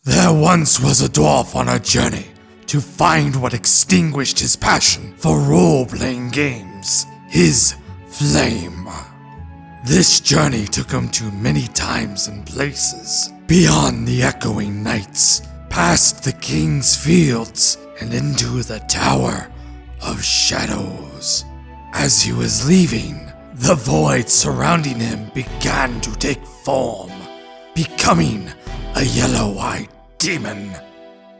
There once was a dwarf on a journey to find what extinguished his passion for role-playing games, his flame. This journey took him to many times and places, beyond the echoing nights, past the king's fields, and into the Tower of Shadows. As he was leaving, the void surrounding him began to take form, becoming a yellow-eyed demon.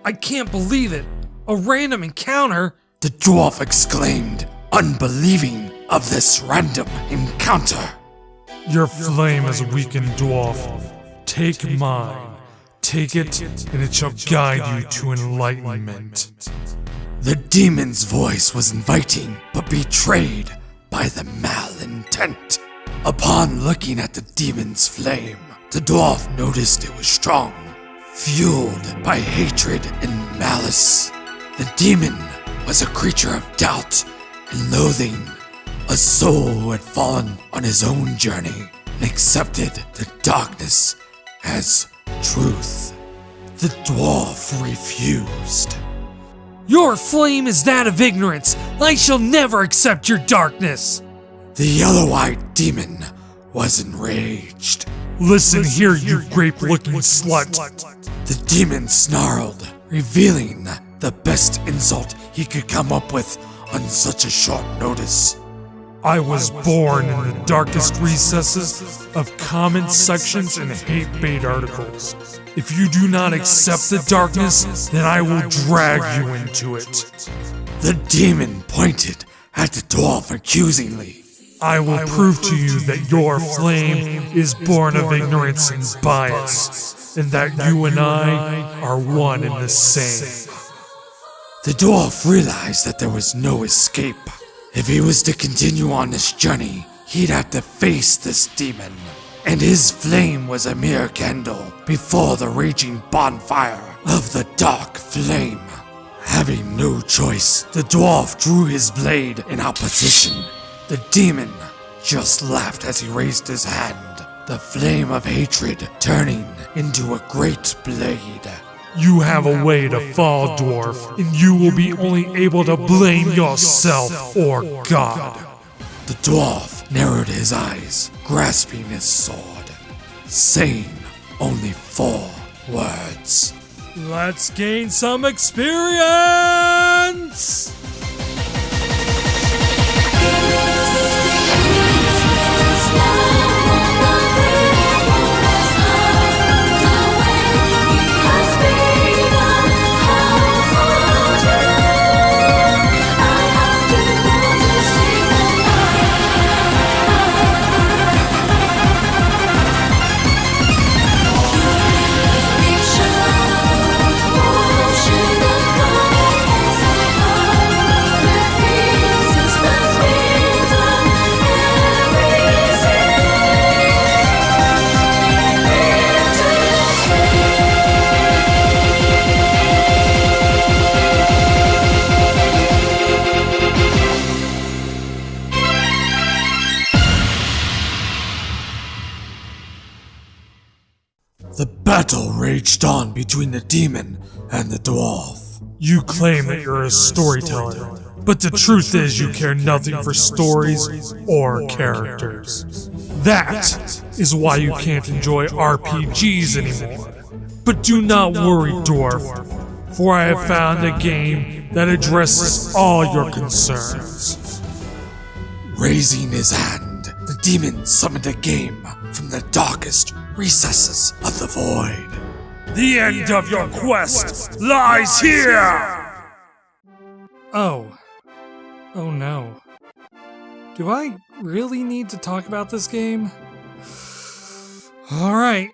I can't believe it! A random encounter? The dwarf exclaimed, unbelieving of this random encounter. Your flame is weakened, dwarf. Take mine. Take it, and it shall guide you to enlightenment. The demon's voice was inviting, but betrayed by the malintent. Upon looking at the demon's flame, the dwarf noticed it was strong, fueled by hatred and malice. The demon was a creature of doubt and loathing, a soul who had fallen on his own journey and accepted the darkness as truth. The dwarf refused. Your flame is that of ignorance. I shall never accept your darkness. The yellow-eyed demon was enraged. Listen here, you grape-looking slut. The demon snarled, revealing the best insult he could come up with on such a short notice. I was born in the darkest recesses of comment sections and hate bait articles. If you do not accept the darkness, then I will drag you into it. The demon pointed at the dwarf accusingly. I will prove to you that your flame is born of ignorance and bias, and that you and I are one and the same. The dwarf realized that there was no escape. If he was to continue on this journey, he'd have to face this demon. And his flame was a mere candle before the raging bonfire of the dark flame. Having no choice, the dwarf drew his blade in opposition. The demon just laughed as he raised his hand, the flame of hatred turning into a great blade. You have a way to fall, dwarf, and you will be only able to blame yourself or God. The dwarf narrowed his eyes, grasping his sword, saying only 4 words. Let's gain some experience! The battle raged on between the demon and the dwarf. You claim that you're a storyteller, but the truth is you care nothing for stories or characters. That is why you can't enjoy RPGs anymore. But do not worry, dwarf, for I have found a game that addresses all your concerns. Raising his hand, the demon summoned a game from the darkest recesses of the void. The end of your quest lies here! Oh no. Do I really need to talk about this game? Alright.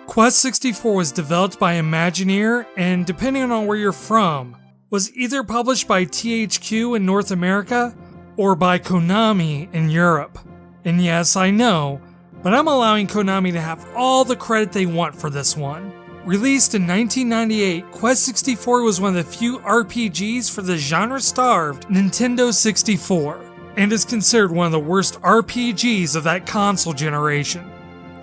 Quest 64 was developed by Imagineer and, depending on where you're from, was either published by THQ in North America or by Konami in Europe. And yes, I know, but I'm allowing Konami to have all the credit they want for this one. Released in 1998, Quest 64 was one of the few RPGs for the genre-starved Nintendo 64, and is considered one of the worst RPGs of that console generation.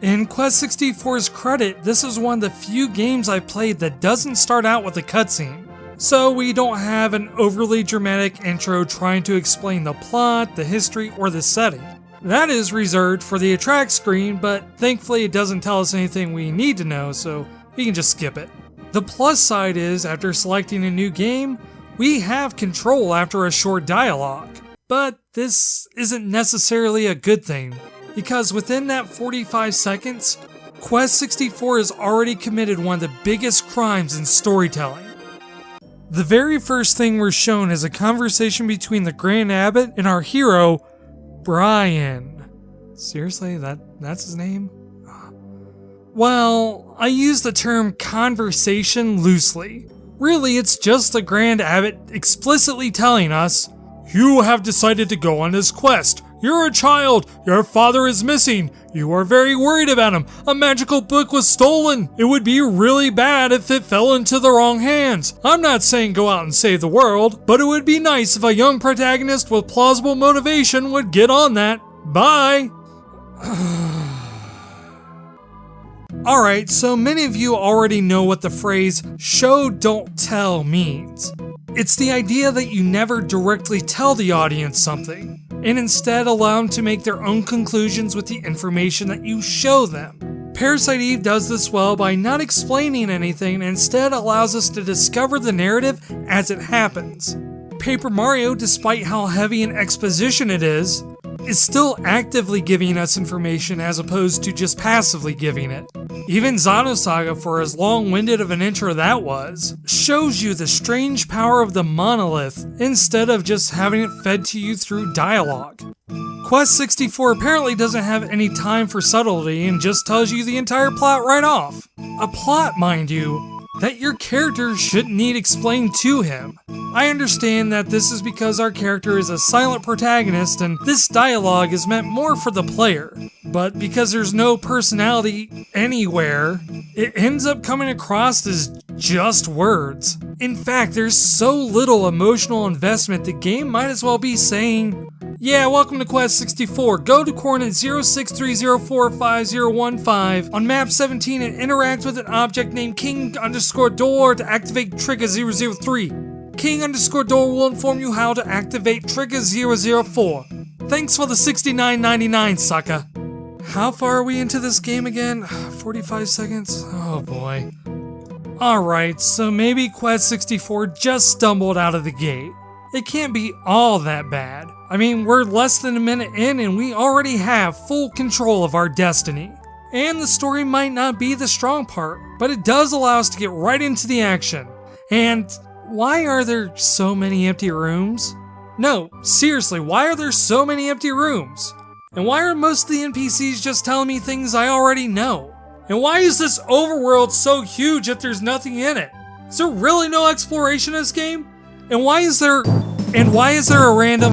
In Quest 64's credit, this is one of the few games I've played that doesn't start out with a cutscene. So we don't have an overly dramatic intro trying to explain the plot, the history, or the setting. That is reserved for the attract screen, but thankfully it doesn't tell us anything we need to know, so we can just skip it. The plus side is, after selecting a new game, we have control after a short dialogue. But this isn't necessarily a good thing, because within that 45 seconds, Quest 64 has already committed one of the biggest crimes in storytelling. The very first thing we're shown is a conversation between the Grand Abbot and our hero, Brian. Seriously, that's his name? Well, I use the term conversation loosely. Really, it's just the Grand Abbot explicitly telling us, "You have decided to go on this quest. You're a child. Your father is missing. You are very worried about him. A magical book was stolen. It would be really bad if it fell into the wrong hands. I'm not saying go out and save the world, but it would be nice if a young protagonist with plausible motivation would get on that. Bye." Alright, so many of you already know what the phrase "show don't tell" means. It's the idea that you never directly tell the audience something, and instead allow them to make their own conclusions with the information that you show them. Parasite Eve does this well by not explaining anything and instead allows us to discover the narrative as it happens. Paper Mario, despite how heavy an exposition it is still actively giving us information as opposed to just passively giving it. Even Xenosaga, for as long-winded of an intro that was, shows you the strange power of the monolith instead of just having it fed to you through dialogue. Quest 64 apparently doesn't have any time for subtlety and just tells you the entire plot right off. A plot, mind you, that your character shouldn't need explained to him. I understand that this is because our character is a silent protagonist and this dialogue is meant more for the player, but because there's no personality anywhere, it ends up coming across as just words. In fact, there's so little emotional investment the game might as well be saying, "Yeah, welcome to Quest 64. Go to coordinate 0630455015 on map 17 and interact with an object named King_Door to activate trigger 003. King_Door will inform you how to activate trigger 004. Thanks for the $69.99, sucker." How far are we into this game again? 45 seconds? Oh boy. Alright, so maybe Quest 64 just stumbled out of the gate. It can't be all that bad. I mean, we're less than a minute in and we already have full control of our destiny. And the story might not be the strong part, but it does allow us to get right into the action. And why are there so many empty rooms? No, seriously, why are there so many empty rooms? And why are most of the NPCs just telling me things I already know? And why is this overworld so huge if there's nothing in it? Is there really no exploration in this game? And why is there a random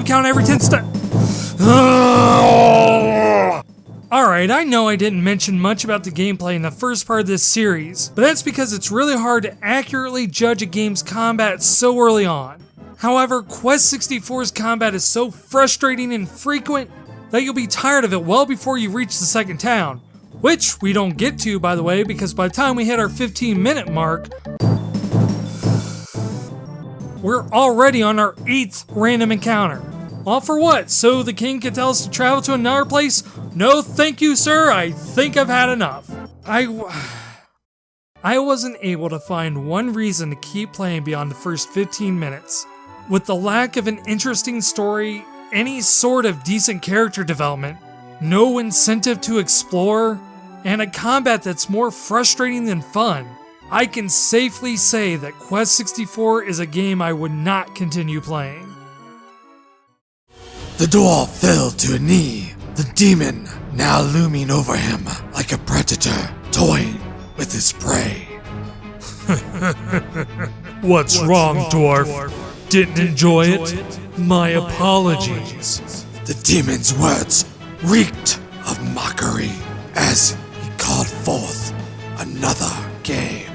count every 10 steps? Alright, I know I didn't mention much about the gameplay in the first part of this series, but that's because it's really hard to accurately judge a game's combat so early on. However, Quest 64's combat is so frustrating and frequent that you'll be tired of it well before you reach the second town, which we don't get to, by the way, because by the time we hit our 15-minute mark, we're already on our 8th random encounter. All for what? So the king can tell us to travel to another place? No thank you, sir. I think I've had enough. I wasn't able to find one reason to keep playing beyond the first 15 minutes. With the lack of an interesting story, any sort of decent character development, no incentive to explore, and a combat that's more frustrating than fun, I can safely say that Quest 64 is a game I would not continue playing. The dwarf fell to a knee, the demon now looming over him like a predator toying with his prey. What's wrong, Dwarf? Didn't enjoy it? My apologies. The demon's words reeked of mockery as he called forth another game.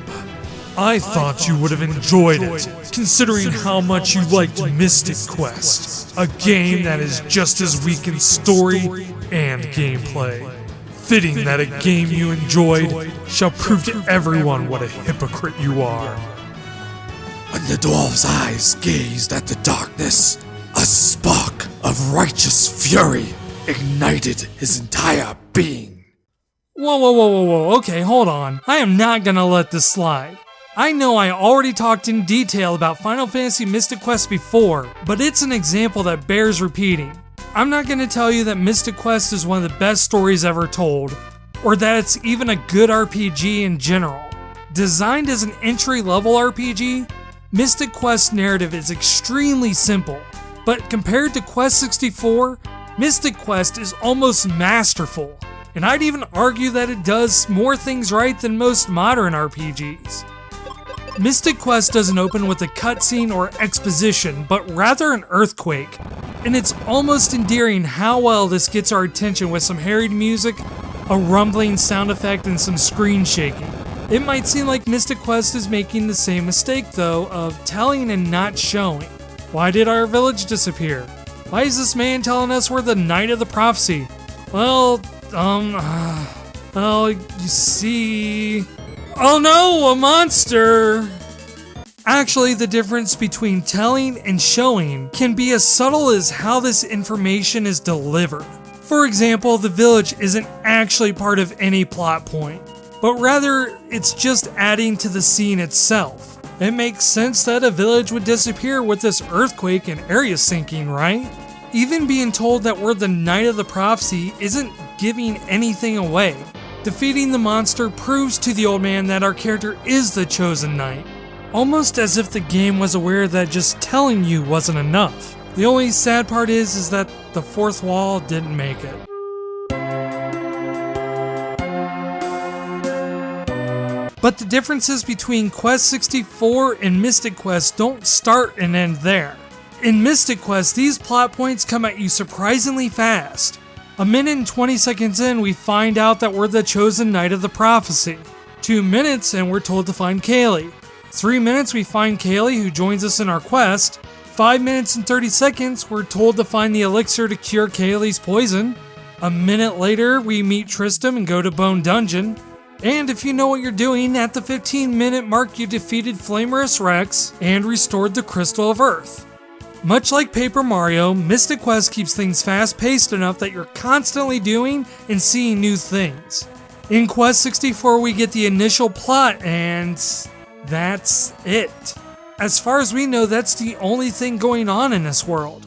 I thought you would have enjoyed it, considering how much you liked Mystic Quest, a game that is just as weak in story and gameplay. Fitting that a game you enjoyed shall prove to everyone what a hypocrite you are. When the dwarf's eyes gazed at the darkness, a spark of righteous fury ignited his entire being. Whoa, okay, hold on. I am not gonna let this slide. I know I already talked in detail about Final Fantasy Mystic Quest before, but it's an example that bears repeating. I'm not gonna tell you that Mystic Quest is one of the best stories ever told, or that it's even a good RPG in general. Designed as an entry-level RPG, Mystic Quest's narrative is extremely simple, but compared to Quest 64, Mystic Quest is almost masterful, and I'd even argue that it does more things right than most modern RPGs. Mystic Quest doesn't open with a cutscene or exposition, but rather an earthquake, and it's almost endearing how well this gets our attention with some harried music, a rumbling sound effect, and some screen shaking. It might seem like Mystic Quest is making the same mistake, though, of telling and not showing. Why did our village disappear? Why is this man telling us we're the Knight of the Prophecy? Well, you see... Oh no, a monster! Actually, the difference between telling and showing can be as subtle as how this information is delivered. For example, the village isn't actually part of any plot point, but rather it's just adding to the scene itself. It makes sense that a village would disappear with this earthquake and area sinking, right? Even being told that we're the Knight of the Prophecy isn't giving anything away. Defeating the monster proves to the old man that our character is the chosen knight, almost as if the game was aware that just telling you wasn't enough. The only sad part is that the fourth wall didn't make it. But the differences between Quest 64 and Mystic Quest don't start and end there. In Mystic Quest, these plot points come at you surprisingly fast. A minute and 20 seconds in, we find out that we're the chosen Knight of the Prophecy. 2 minutes and we're told to find Kaylee. 3 minutes we find Kaylee, who joins us in our quest. 5 minutes and 30 seconds we're told to find the elixir to cure Kaylee's poison. A minute later we meet Tristram and go to Bone Dungeon. And if you know what you're doing, at the 15-minute mark you defeated Flamerous Rex and restored the Crystal of Earth. Much like Paper Mario, Mystic Quest keeps things fast-paced enough that you're constantly doing and seeing new things. In Quest 64 we get the initial plot and that's it. As far as we know, that's the only thing going on in this world.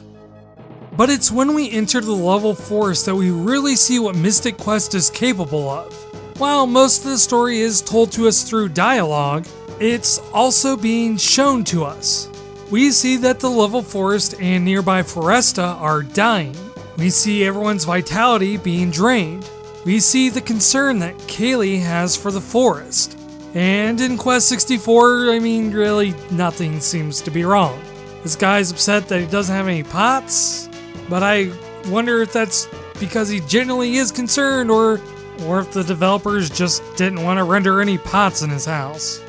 But it's when we enter the level forest that we really see what Mystic Quest is capable of. While most of the story is told to us through dialogue, it's also being shown to us. We see that the level forest and nearby Foresta are dying. We see everyone's vitality being drained. We see the concern that Kaylee has for the forest. And in Quest 64, really nothing seems to be wrong. This guy's upset that he doesn't have any pots, but I wonder if that's because he genuinely is concerned or if the developers just didn't want to render any pots in his house.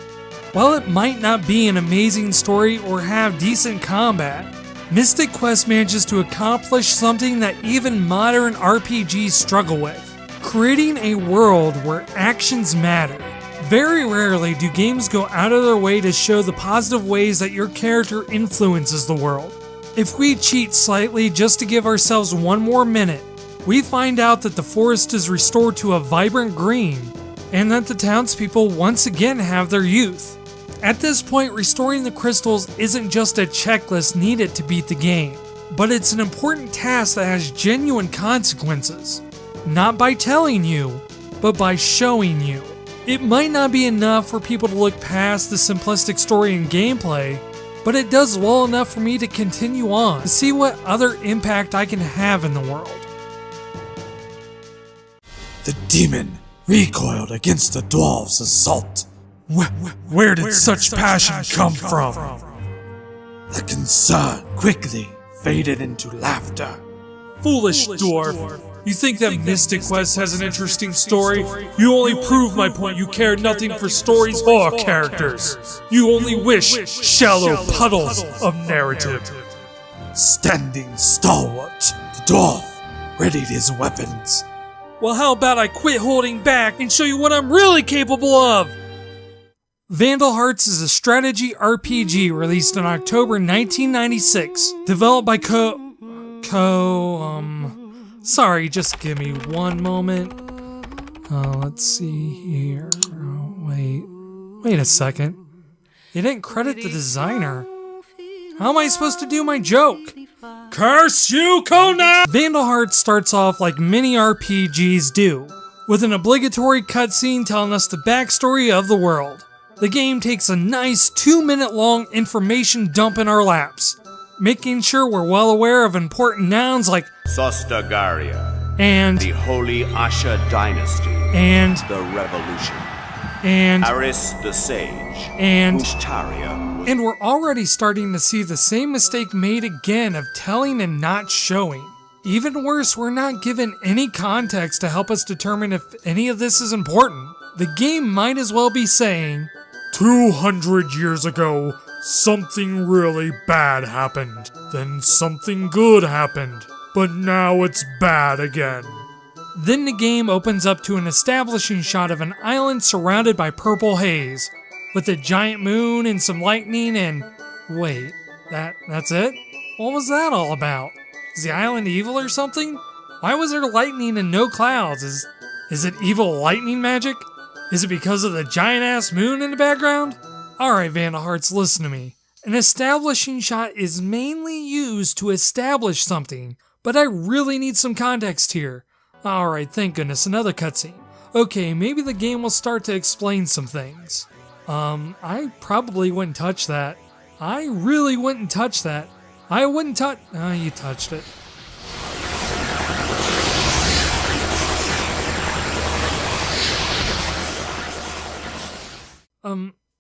While it might not be an amazing story or have decent combat, Mystic Quest manages to accomplish something that even modern RPGs struggle with: creating a world where actions matter. Very rarely do games go out of their way to show the positive ways that your character influences the world. If we cheat slightly just to give ourselves one more minute, we find out that the forest is restored to a vibrant green, and that the townspeople once again have their youth. At this point, restoring the crystals isn't just a checklist needed to beat the game, but it's an important task that has genuine consequences. Not by telling you, but by showing you. It might not be enough for people to look past the simplistic story and gameplay, but it does well enough for me to continue on, to see what other impact I can have in the world. The demon recoiled against the dwarf's assault. Where did such passion come from? The concern quickly faded into laughter. Foolish dwarf. You think that Mystic Quest has an interesting story? You only prove my point. You care nothing for stories or characters. You only wish shallow puddles of narrative. Standing stalwart, the dwarf readied his weapons. Well, how about I quit holding back and show you what I'm really capable of? Vandal Hearts is a strategy RPG released in October 1996, developed by Sorry, just give me one moment. Let's see here. Wait a second. They didn't credit the designer. How am I supposed to do my joke? Curse you, Conan! Vandal Hearts starts off like many RPGs do, with an obligatory cutscene telling us the backstory of the world. The game takes a nice 2-minute long information dump in our laps, making sure we're well aware of important nouns like Sostagaria, and the Holy Asha Dynasty, and the Revolution, and Aris the Sage, and Ushtaria. And we're already starting to see the same mistake made again of telling and not showing. Even worse, we're not given any context to help us determine if any of this is important. The game might as well be saying, 200 years ago, something really bad happened. Then something good happened. But now it's bad again. Then the game opens up to an establishing shot of an island surrounded by purple haze, with a giant moon and some lightning and... Wait, that's it? What was that all about? Is the island evil or something? Why was there lightning and no clouds? Is it evil lightning magic? Is it because of the giant-ass moon in the background? Alright, Vandal Hearts, listen to me. An establishing shot is mainly used to establish something, but I really need some context here. Alright, thank goodness, another cutscene. Okay, maybe the game will start to explain some things. I probably wouldn't touch that. I really wouldn't touch that. I wouldn't touch... you touched it.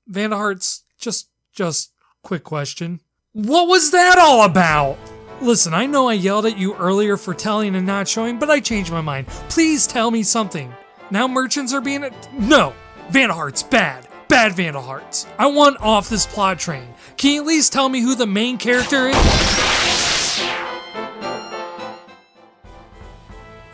Vandal Hearts, just quick question. What was that all about? Listen, I know I yelled at you earlier for telling and not showing, but I changed my mind. Please tell me something. Now merchants are being... No! Vandal Hearts, bad. Bad Vandal Hearts. I want off this plot train. Can you at least tell me who the main character is?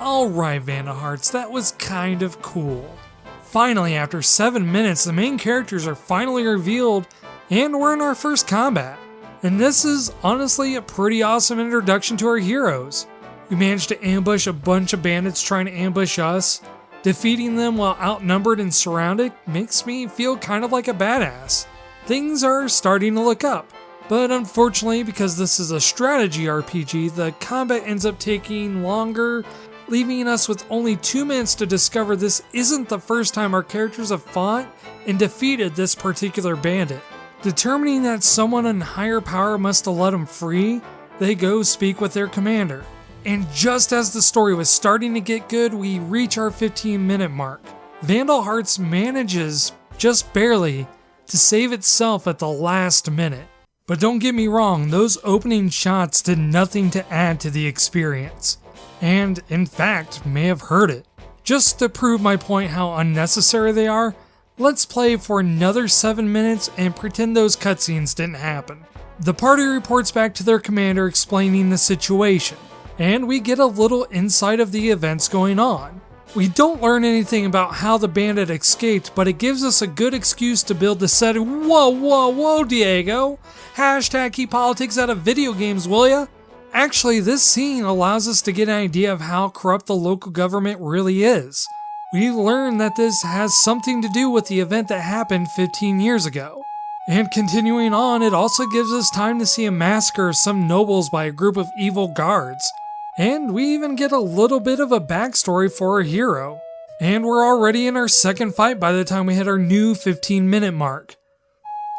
Alright, Vandal Hearts, that was kind of cool. Finally, after 7 minutes, the main characters are finally revealed, and we're in our first combat. And this is honestly a pretty awesome introduction to our heroes. We managed to ambush a bunch of bandits trying to ambush us. Defeating them while outnumbered and surrounded makes me feel kind of like a badass. Things are starting to look up, but unfortunately, because this is a strategy RPG, the combat ends up taking longer, leaving us with only 2 minutes to discover this isn't the first time our characters have fought and defeated this particular bandit. Determining that someone in higher power must have let him free, they go speak with their commander. And just as the story was starting to get good, we reach our 15-minute mark. Vandal Hearts manages, just barely, to save itself at the last minute. But don't get me wrong, those opening shots did nothing to add to the experience. And, in fact, may have hurt it. Just to prove my point how unnecessary they are, let's play for another 7 minutes and pretend those cutscenes didn't happen. The party reports back to their commander explaining the situation, and we get a little insight of the events going on. We don't learn anything about how the bandit escaped, but it gives us a good excuse to build the setting. Whoa, Diego! Hashtag keep politics out of video games, will ya? Actually, this scene allows us to get an idea of how corrupt the local government really is. We learn that this has something to do with the event that happened 15 years ago. And continuing on, it also gives us time to see a massacre of some nobles by a group of evil guards. And we even get a little bit of a backstory for our hero. And we're already in our second fight by the time we hit our new 15-minute mark.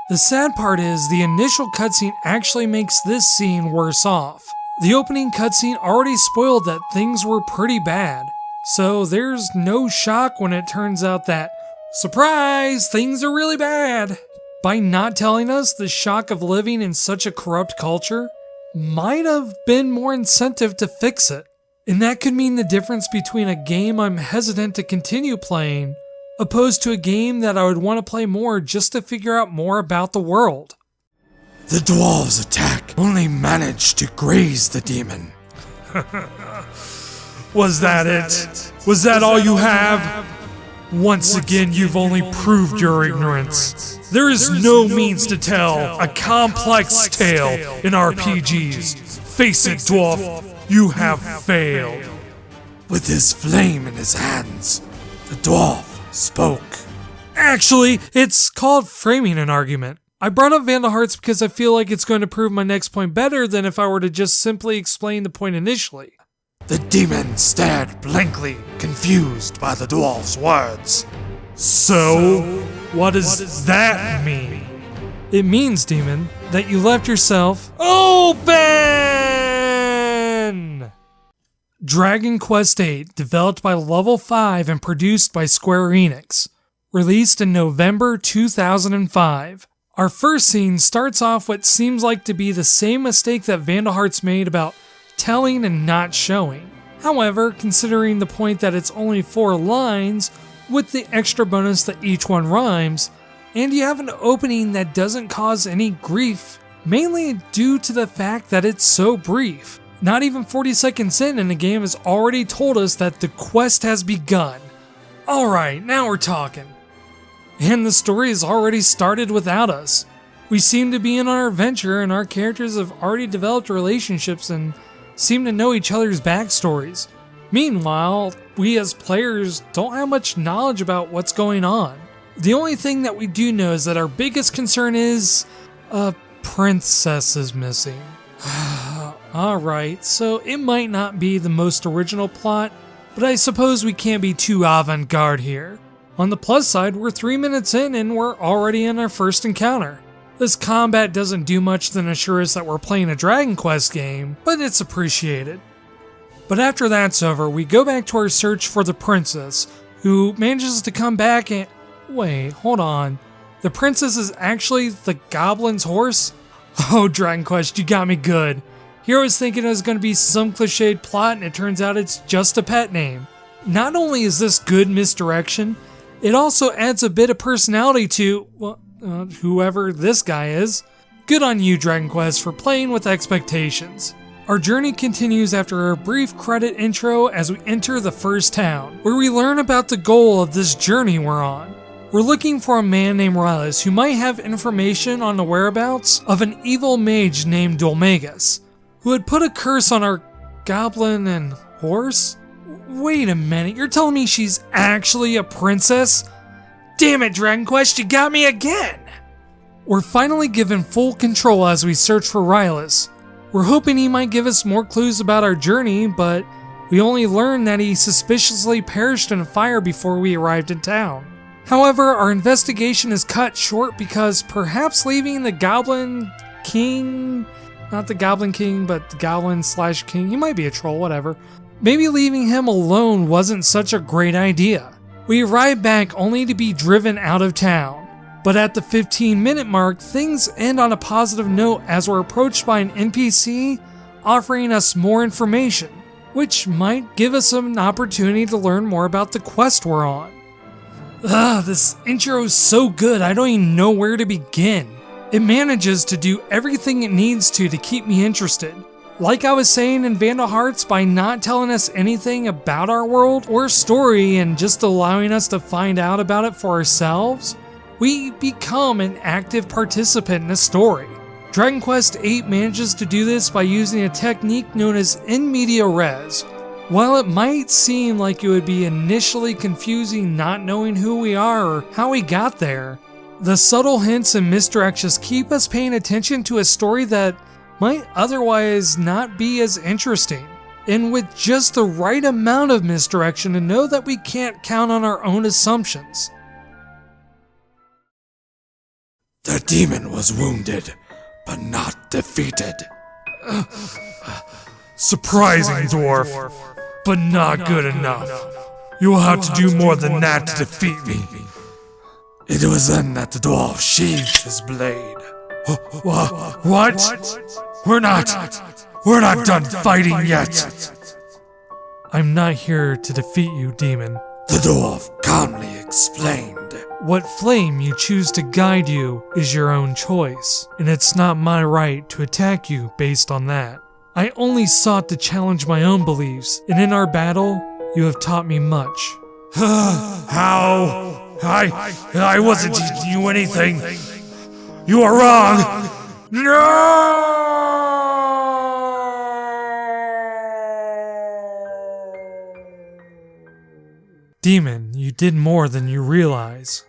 The sad part is, the initial cutscene actually makes this scene worse off. The opening cutscene already spoiled that things were pretty bad. So there's no shock when it turns out that, surprise, things are really bad. By not telling us, the shock of living in such a corrupt culture might have been more incentive to fix it. And that could mean the difference between a game I'm hesitant to continue playing, opposed to a game that I would want to play more just to figure out more about the world. The dwarves' attack only managed to graze the demon. Was that it? Was that all you have? Once again, you've only proved your ignorance. There is no means to tell a complex tale in RPGs. Face it, Dwarf, you have failed. With his flame in his hands, the dwarf spoke. Actually, it's called framing an argument. I brought up Vandal Hearts because I feel like it's going to prove my next point better than if I were to just simply explain the point initially. The demon stared blankly, confused by the dwarf's words. So, what does that mean? It means, demon, that you left yourself open! Dragon Quest VIII, developed by Level 5 and produced by Square Enix. Released in November 2005. Our first scene starts off what seems like to be the same mistake that Vandal Hearts made about telling and not showing. However, considering the point that it's only 4 lines, with the extra bonus that each one rhymes, and you have an opening that doesn't cause any grief, mainly due to the fact that it's so brief. Not even 40 seconds in and the game has already told us that the quest has begun. Alright, now we're talking. And the story has already started without us. We seem to be in our adventure and our characters have already developed relationships and seem to know each other's backstories. Meanwhile, we as players don't have much knowledge about what's going on. The only thing that we do know is that our biggest concern is a princess is missing. Alright, so it might not be the most original plot, but I suppose we can't be too avant-garde here. On the plus side, we're 3 minutes in and we're already in our first encounter. This combat doesn't do much than assure us that we're playing a Dragon Quest game, but it's appreciated. But after that's over, we go back to our search for the princess, who manages to come back and... Wait, hold on. The princess is actually the goblin's horse? Oh, Dragon Quest, you got me good. Here I was thinking it was going to be some cliched plot and it turns out it's just a pet name. Not only is this good misdirection, it also adds a bit of personality to, whoever this guy is. Good on you, Dragon Quest, for playing with expectations. Our journey continues after a brief credit intro as we enter the first town, where we learn about the goal of this journey we're on. We're looking for a man named Rylus who might have information on the whereabouts of an evil mage named Dolmagus, who had put a curse on our goblin and horse? Wait a minute, you're telling me she's actually a princess? Damn it, Dragon Quest, you got me again! We're finally given full control as we search for Rylus. We're hoping he might give us more clues about our journey, but we only learn that he suspiciously perished in a fire before we arrived in town. However, our investigation is cut short because perhaps leaving the Goblin King, not the Goblin King, but the Goblin/King, he might be a troll, whatever. Maybe leaving him alone wasn't such a great idea. We arrive back only to be driven out of town. But at the 15-minute mark, things end on a positive note as we're approached by an NPC offering us more information, which might give us an opportunity to learn more about the quest we're on. This intro is so good, I don't even know where to begin. It manages to do everything it needs to keep me interested. Like I was saying in Vandal Hearts, by not telling us anything about our world or story and just allowing us to find out about it for ourselves, we become an active participant in the story. Dragon Quest VIII manages to do this by using a technique known as in media res. While it might seem like it would be initially confusing not knowing who we are or how we got there, the subtle hints and misdirections keep us paying attention to a story that might otherwise not be as interesting, and with just the right amount of misdirection to know that we can't count on our own assumptions. The demon was wounded, but not defeated. Surprising, Dwarf, but not good enough. You will have to do more than that to defeat me. It was then that the dwarf sheathed his blade. What? We're not done fighting yet. I'm not here to defeat you, demon. The dwarf calmly explained. What flame you choose to guide you is your own choice, and it's not my right to attack you based on that. I only sought to challenge my own beliefs, and in our battle, you have taught me much. How? I wasn't teaching you anything. You are wrong. No! Demon, you did more than you realize.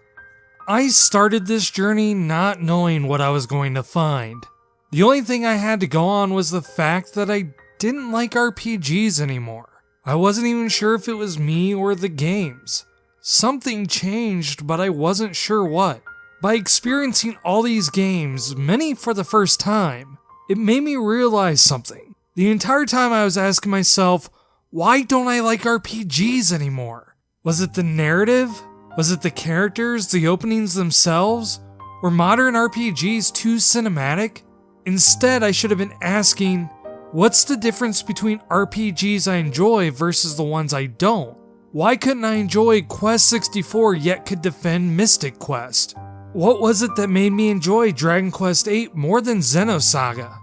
I started this journey not knowing what I was going to find. The only thing I had to go on was the fact that I didn't like RPGs anymore. I wasn't even sure if it was me or the games. Something changed, but I wasn't sure what. By experiencing all these games, many for the first time, it made me realize something. The entire time I was asking myself, why don't I like RPGs anymore? Was it the narrative? Was it the characters, the openings themselves? Were modern RPGs too cinematic? Instead, I should have been asking, what's the difference between RPGs I enjoy versus the ones I don't? Why couldn't I enjoy Quest 64 yet could defend Mystic Quest? What was it that made me enjoy Dragon Quest VIII more than Xenosaga?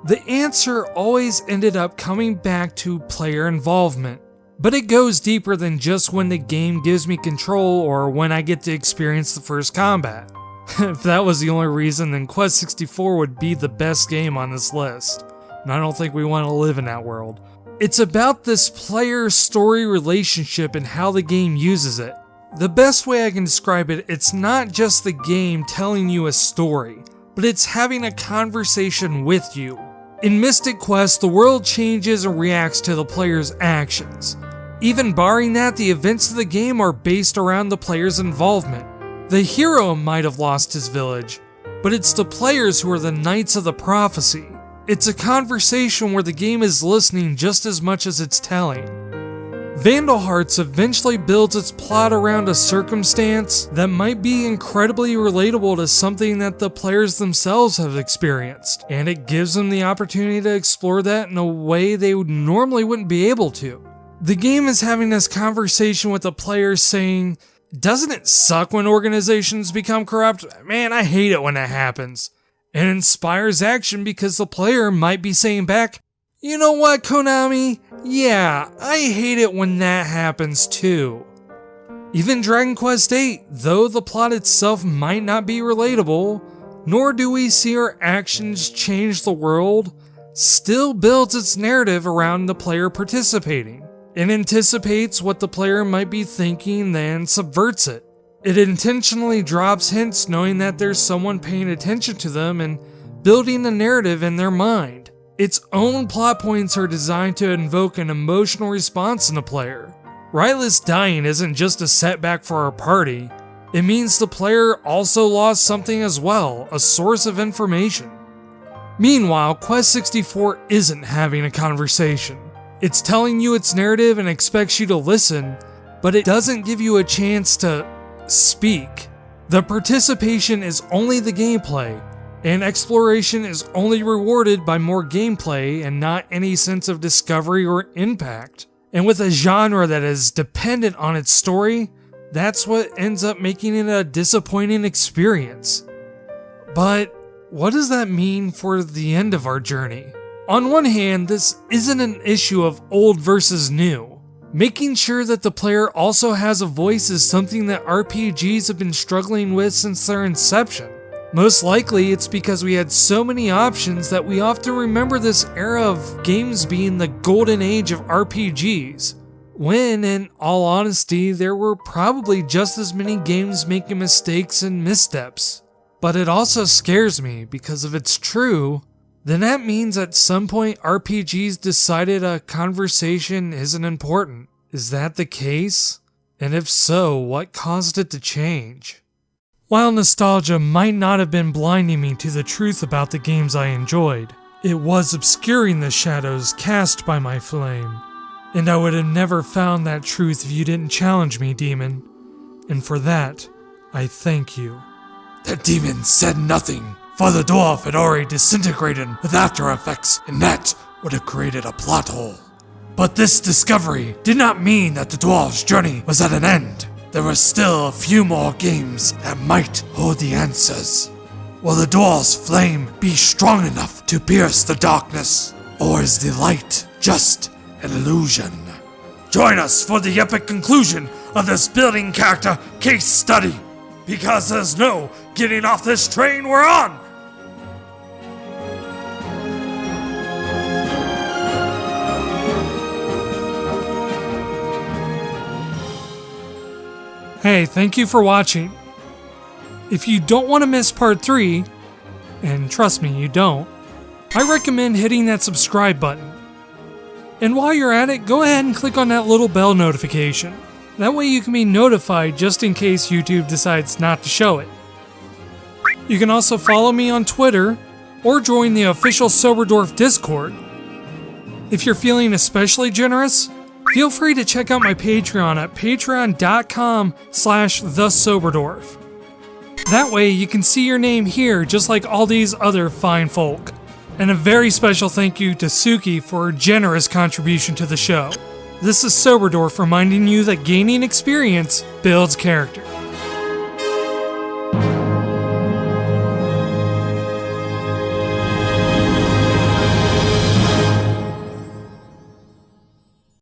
The answer always ended up coming back to player involvement. But it goes deeper than just when the game gives me control or when I get to experience the first combat. If that was the only reason, then Quest 64 would be the best game on this list. And I don't think we want to live in that world. It's about this player-story relationship and how the game uses it. The best way I can describe it, it's not just the game telling you a story, but it's having a conversation with you. In Mystic Quest, the world changes and reacts to the player's actions. Even barring that, the events of the game are based around the player's involvement. The hero might have lost his village, but it's the players who are the Knights of the Prophecy. It's a conversation where the game is listening just as much as it's telling. Vandal Hearts eventually builds its plot around a circumstance that might be incredibly relatable to something that the players themselves have experienced, and it gives them the opportunity to explore that in a way they normally wouldn't be able to. The game is having this conversation with the players saying, doesn't it suck when organizations become corrupt? Man, I hate it when that happens. It inspires action because the player might be saying back, you know what, Konami? Yeah, I hate it when that happens too. Even Dragon Quest VIII, though the plot itself might not be relatable, nor do we see our actions change the world, still builds its narrative around the player participating. It anticipates what the player might be thinking, then subverts it. It intentionally drops hints knowing that there's someone paying attention to them and building a narrative in their mind. Its own plot points are designed to invoke an emotional response in the player. Rylus dying isn't just a setback for our party, it means the player also lost something as well, a source of information. Meanwhile, Quest 64 isn't having a conversation. It's telling you its narrative and expects you to listen, but it doesn't give you a chance to speak. The participation is only the gameplay, and exploration is only rewarded by more gameplay and not any sense of discovery or impact. And with a genre that is dependent on its story, that's what ends up making it a disappointing experience. But what does that mean for the end of our journey? On one hand, this isn't an issue of old versus new. Making sure that the player also has a voice is something that RPGs have been struggling with since their inception. Most likely, it's because we had so many options that we often remember this era of games being the golden age of RPGs, when, in all honesty, there were probably just as many games making mistakes and missteps. But it also scares me, because if it's true, then that means at some point RPGs decided a conversation isn't important. Is that the case? And if so, what caused it to change? While nostalgia might not have been blinding me to the truth about the games I enjoyed, it was obscuring the shadows cast by my flame. And I would have never found that truth if you didn't challenge me, demon. And for that, I thank you. The demon said nothing, for the dwarf had already disintegrated with after effects, and that would have created a plot hole. But this discovery did not mean that the dwarf's journey was at an end. There were still a few more games that might hold the answers. Will the dwarf's flame be strong enough to pierce the darkness? Or is the light just an illusion? Join us for the epic conclusion of this building character case study, because there's no getting off this train we're on! Hey, thank you for watching. If you don't want to miss part 3, and trust me, you don't, I recommend hitting that subscribe button. And while you're at it, go ahead and click on that little bell notification. That way you can be notified just in case YouTube decides not to show it. You can also follow me on Twitter or join the official SoberDwarf Discord. If you're feeling especially generous, feel free to check out my Patreon at patreon.com/thesoberdwarf. That way you can see your name here just like all these other fine folk. And a very special thank you to Suki for her generous contribution to the show. This is SoberDwarf reminding you that gaining experience builds character.